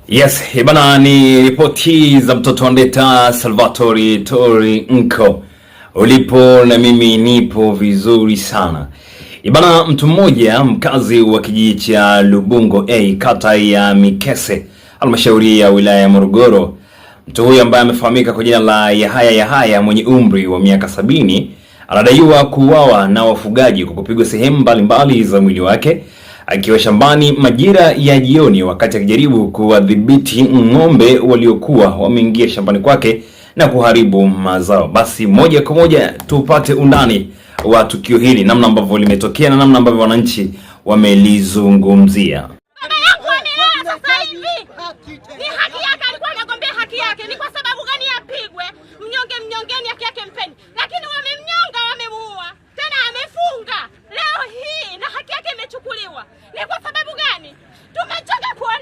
Yes, ibana ni ripoti za mtoto wa Ndeta Salvatore Tori Nko. Ulipo na mimi nipo vizuri sana. Ibana, mtu mmoja mkazi wa kijiji cha Lubungo kata ya Mikese, halmashauri ya wilaya ya Morogoro. Mtu huyu ambaye amefahamika kwa jina la Yahaya mwenye umri wa miaka 70 anadaiwa kuuawa na wafugaji kwa kupigwa sehemu mbalimbali za mwili wake akiwa shambani majira ya jioni wakati akijaribu kuwadhibiti ng'ombe waliokuwa wameingia shambani kwake na kuharibu mazao. Basi moja kwa moja tupate undani wa tukio hili, namna ambavyo limetokea na namna ambavyo wananchi wamelizungumzia.